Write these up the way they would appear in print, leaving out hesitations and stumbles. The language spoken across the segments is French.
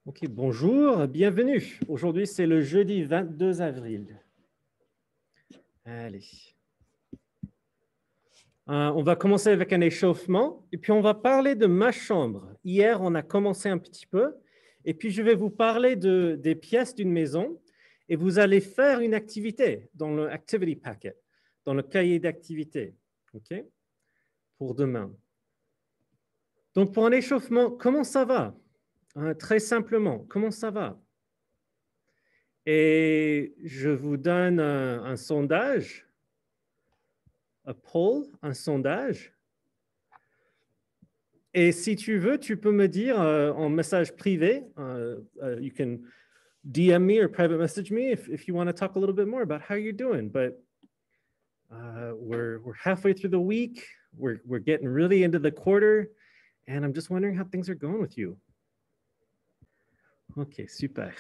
Ok, bonjour, bienvenue. Aujourd'hui, c'est le jeudi 22 avril. Allez. On va commencer avec un échauffement et puis on va parler de ma chambre. Hier, on a commencé un petit peu et puis je vais vous parler des pièces d'une maison et vous allez faire une activité dans le activity packet, dans le cahier d'activité, ok, pour demain. Donc, pour un échauffement, comment ça va? Très simplement, comment ça va? Et je vous donne un sondage, un poll, un sondage. Et si tu veux, tu peux me dire en message privé, you can DM me or private message me if you want to talk a little bit more about how you're doing. But we're halfway through the week. We're getting really into the quarter. And I'm just wondering how things are going with you. OK, super.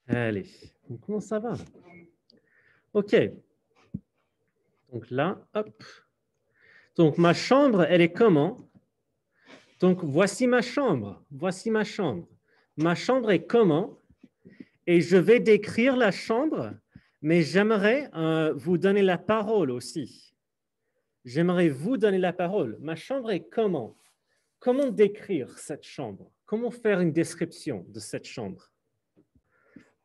Allez, donc comment ça va? OK. Donc là, hop. Donc ma chambre, elle est comment? Donc voici ma chambre. Voici ma chambre. Ma chambre est comment? Et je vais décrire la chambre, mais j'aimerais vous donner la parole aussi. J'aimerais vous donner la parole. Ma chambre est comment? Comment décrire cette chambre? Comment faire une description de cette chambre?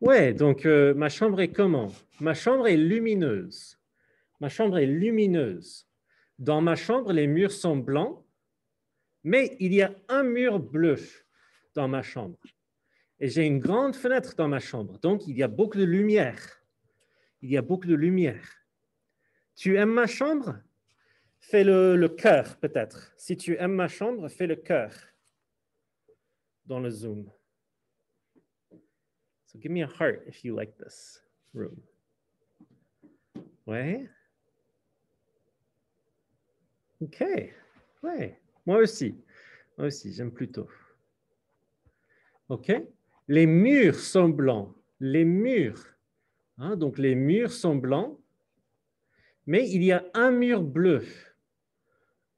Ouais, donc ma chambre est comment? Ma chambre est lumineuse. Ma chambre est lumineuse. Dans ma chambre, les murs sont blancs, mais il y a un mur bleu dans ma chambre. Et j'ai une grande fenêtre dans ma chambre, donc il y a beaucoup de lumière. Il y a beaucoup de lumière. Tu aimes ma chambre? Fais le cœur, peut-être. Si tu aimes ma chambre, fais le cœur dans le Zoom. So give me a heart if you like this room. Ouais. OK. Ouais. Moi aussi. Moi aussi, j'aime plutôt. OK. Les murs sont blancs. Les murs. Hein, donc, les murs sont blancs. Mais il y a un mur bleu.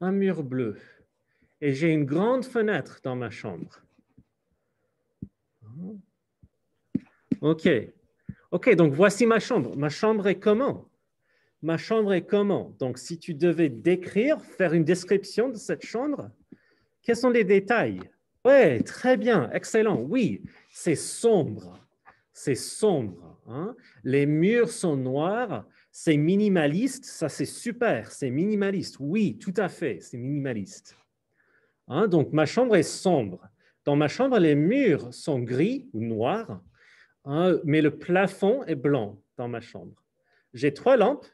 Un mur bleu. Et j'ai une grande fenêtre dans ma chambre. OK. OK, donc voici ma chambre. Ma chambre est comment? Ma chambre est comment? Donc, si tu devais décrire, faire une description de cette chambre, quels sont les détails? Oui, très bien, excellent. Oui, c'est sombre. C'est sombre. Hein? Les murs sont noirs. C'est minimaliste. Ça, c'est super. C'est minimaliste. Oui, tout à fait. C'est minimaliste. Hein? Donc, ma chambre est sombre. Dans ma chambre, les murs sont gris ou noirs, hein, mais le plafond est blanc dans ma chambre. J'ai 3 lampes.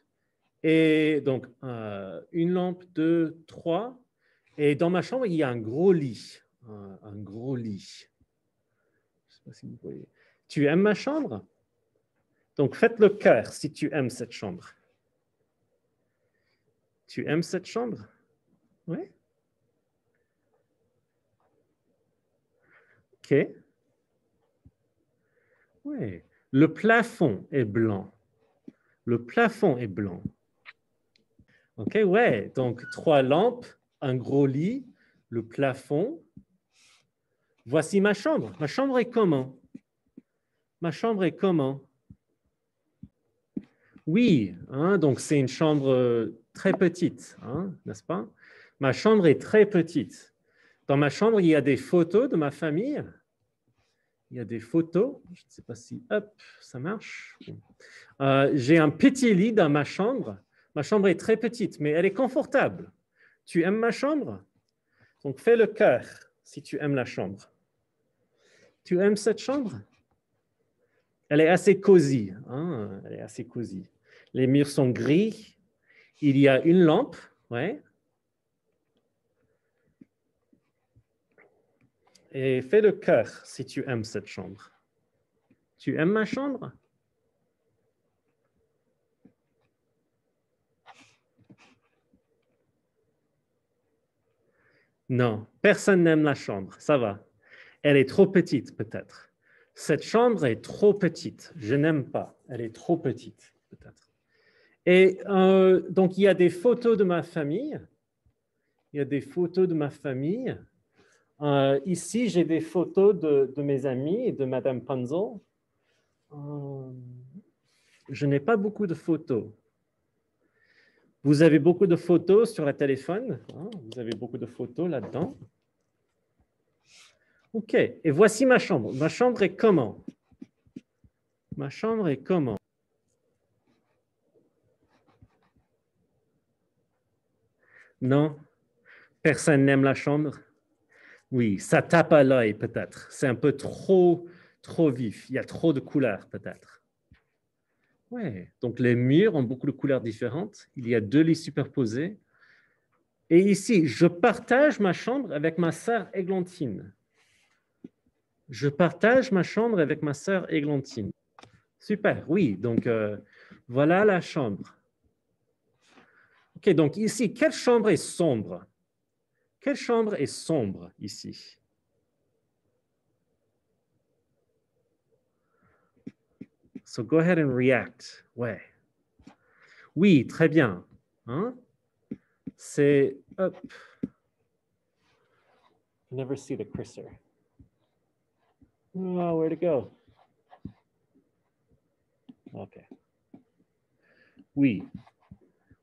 Et donc, une lampe, 2, 3. Et dans ma chambre, il y a un gros lit. Un gros lit. Je ne sais pas si vous voyez. Tu aimes ma chambre? Donc, faites le cœur si tu aimes cette chambre. Tu aimes cette chambre? Oui? OK. Oui. Le plafond est blanc. Le plafond est blanc. OK, ouais. Donc, 3 lampes, un gros lit, le plafond. Voici ma chambre. Ma chambre est comment? Ma chambre est comment? Oui, hein, donc c'est une chambre très petite, hein, n'est-ce pas? Ma chambre est très petite. Dans ma chambre, il y a des photos de ma famille. Il y a des photos. Je ne sais pas si, hop, ça marche. J'ai un petit lit dans ma chambre. Ma chambre est très petite, mais elle est confortable. Tu aimes ma chambre? Donc, fais le cœur si tu aimes la chambre. Tu aimes cette chambre? Elle est assez cosy. Hein? Elle est assez cosy. Les murs sont gris. Il y a une lampe. Ouais. Et fais le cœur si tu aimes cette chambre. Tu aimes ma chambre? Non, personne n'aime la chambre. Ça va. Elle est trop petite, peut-être. Cette chambre est trop petite. Je n'aime pas. Elle est trop petite, peut-être. Et donc, il y a des photos de ma famille. Il y a des photos de ma famille. Ici, j'ai des photos de mes amis et de Madame Panzo. Je n'ai pas beaucoup de photos. Vous avez beaucoup de photos sur le téléphone. Hein? Vous avez beaucoup de photos là-dedans. OK. Et voici ma chambre. Ma chambre est comment? Ma chambre est comment? Non? Personne n'aime la chambre? Oui, ça tape à l'œil peut-être. C'est un peu trop vif. Il y a trop de couleurs peut-être. Ouais. Donc les murs ont beaucoup de couleurs différentes. Il y a 2 lits superposés. Et ici, je partage ma chambre avec ma sœur Églantine. Je partage ma chambre avec ma sœur Églantine. Super, oui. Donc, voilà la chambre. OK, donc ici, quelle chambre est sombre? Quelle chambre est sombre ici? So go ahead and react. Ouais. Oui, très bien. Hein? C'est... Hop. I never see the cursor. Oh, where'd it go? OK. Oui.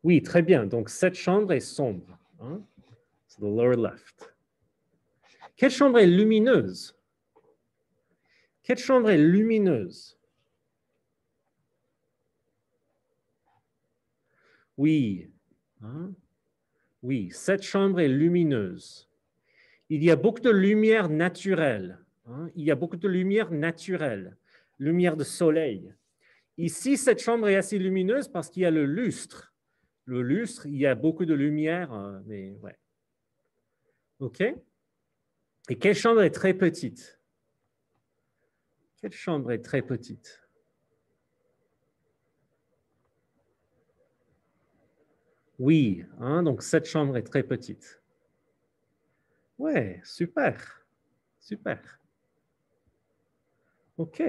Oui, très bien. Donc, cette chambre est sombre. Hein? So the lower left. Quelle chambre est lumineuse? Quelle chambre est lumineuse? Oui. Hein? Oui, cette chambre est lumineuse. Il y a beaucoup de lumière naturelle. Hein? Il y a beaucoup de lumière naturelle, lumière de soleil. Ici, cette chambre est assez lumineuse parce qu'il y a le lustre. Le lustre, il y a beaucoup de lumière, mais ouais. OK? Et quelle chambre est très petite? Quelle chambre est très petite? Oui, hein? Donc cette chambre est très petite. Ouais, super, super. OK.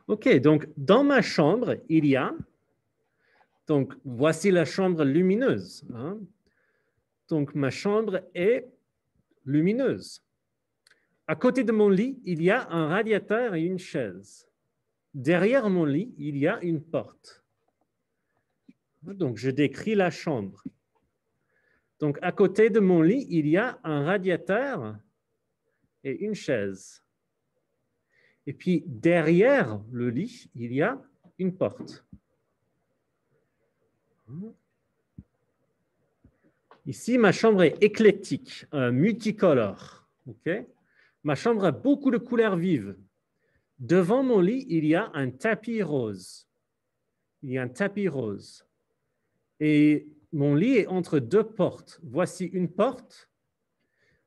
OK, donc dans ma chambre, il y a, donc voici la chambre lumineuse. Hein? Donc ma chambre est lumineuse. À côté de mon lit, il y a un radiateur et une chaise. Derrière mon lit, il y a une porte. Donc je décris la chambre. Donc à côté de mon lit, il y a un radiateur et une chaise. Et puis derrière le lit, il y a une porte. Ici, ma chambre est éclectique, multicolore. Okay? Ma chambre a beaucoup de couleurs vives. Devant mon lit, il y a un tapis rose. Il y a un tapis rose. Et mon lit est entre 2 portes. Voici une porte.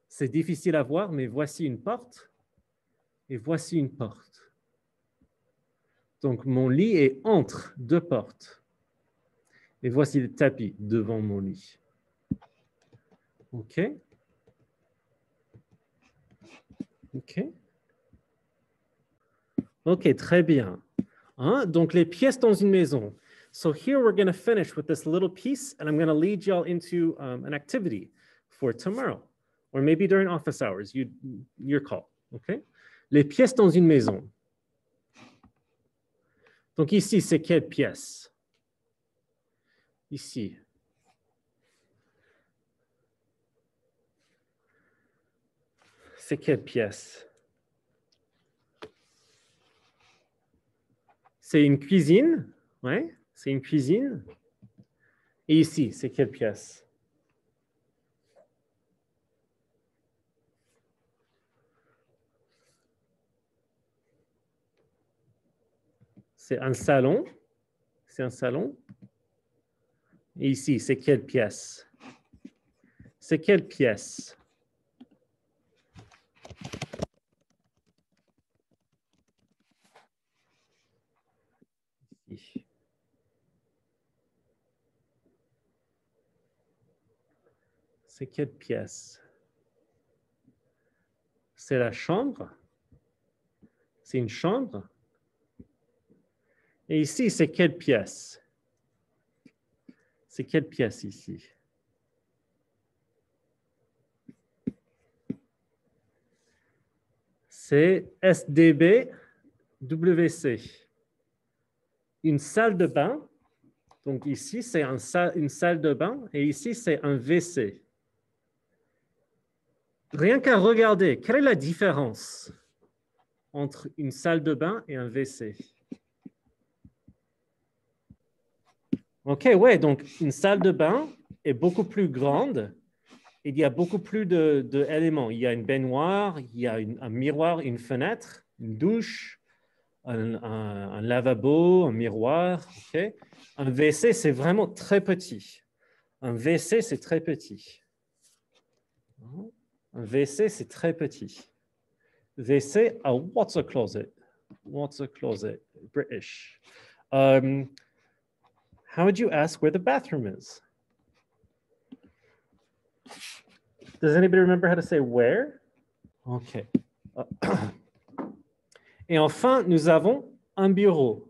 C'est difficile à voir, mais voici une porte. Et voici une porte. Donc, mon lit est entre 2 portes. Et voici le tapis devant mon lit. OK? OK? OK, très bien. Hein? Donc, les pièces dans une maison. So here we're going to finish with this little piece, and I'm going to lead y'all into an activity for tomorrow, or maybe during office hours. Your call. OK? Les pièces dans une maison. Donc ici, c'est quelle pièce? Ici. C'est quelle pièce? C'est une cuisine. Oui, c'est une cuisine. Et ici, c'est quelle pièce? C'est un salon. C'est un salon. Et ici, c'est quelle pièce? C'est quelle pièce? Ici. C'est quelle pièce? C'est la chambre. C'est une chambre. Et ici, c'est quelle pièce? C'est quelle pièce ici? C'est SDB WC. Une salle de bain. Donc ici, c'est une salle de bain et ici, c'est un WC. Rien qu'à regarder, quelle est la différence entre une salle de bain et un WC? OK, ouais, donc une salle de bain est beaucoup plus grande. Il y a beaucoup plus d'éléments. Il y a une baignoire, il y a un miroir, une fenêtre, une douche, un lavabo, un miroir. Okay? Un WC, c'est vraiment très petit. Un WC, c'est très petit. Un WC, c'est très petit. WC, what's a closet? What's a closet? British. How would you ask where the bathroom is? Does anybody remember how to say where? OK. Et enfin, nous avons un bureau.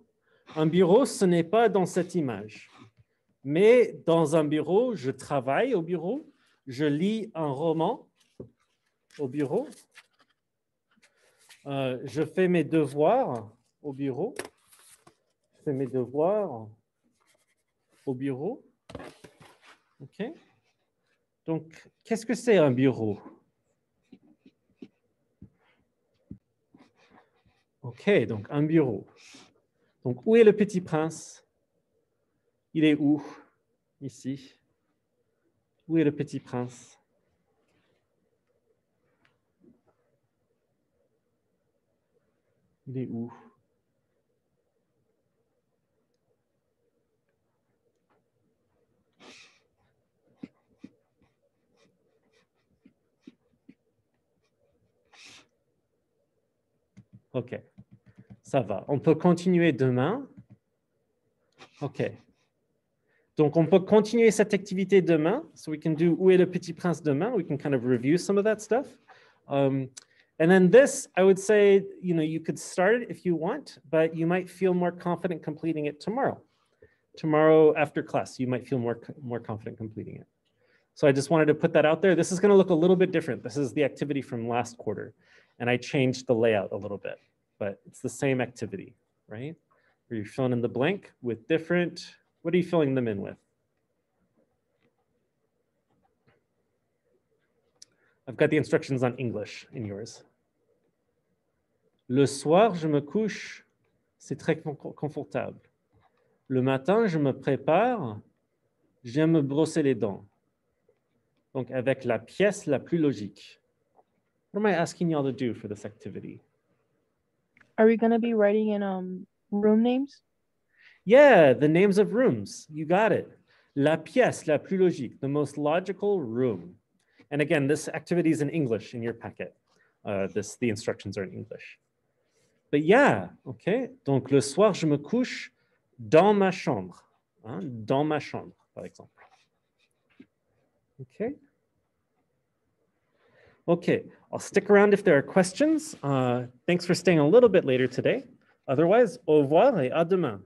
Un bureau, ce n'est pas dans cette image. Mais dans un bureau, je travaille au bureau, je lis un roman au bureau, je fais mes devoirs au bureau, je fais mes devoirs au bureau. OK? Donc, qu'est-ce que c'est un bureau? OK, donc un bureau. Donc, où est le petit prince? Il est où? Ici. Où est le petit prince? Il est où? OK, ça va. On peut continuer demain. OK. Donc, on peut continuer cette activité demain. So we can do Où est le petit prince demain. We can kind of review some of that stuff. And then this, I would say, you could start it if you want, but you might feel more confident completing it tomorrow. Tomorrow after class, you might feel more confident completing it. So I just wanted to put that out there. This is going to look a little bit different. This is the activity from last quarter. And I changed the layout a little bit, but it's the same activity, right? Where you're filling in the blank with different, what are you filling them in with? I've got the instructions on English in yours. Le soir, je me couche, c'est très confortable. Le matin, je me prépare, je viens me brosser les dents. Donc, avec la pièce la plus logique. What am I asking y'all to do for this activity? Are we going to be writing in room names? Yeah, the names of rooms. You got it. La pièce la plus logique, the most logical room. And again, this activity is in English in your packet. The instructions are in English. But yeah, OK. Donc, le soir, je me couche dans ma chambre. Hein, dans ma chambre, par exemple. OK. OK. I'll stick around if there are questions. Thanks for staying a little bit later today. Otherwise, au revoir et à demain.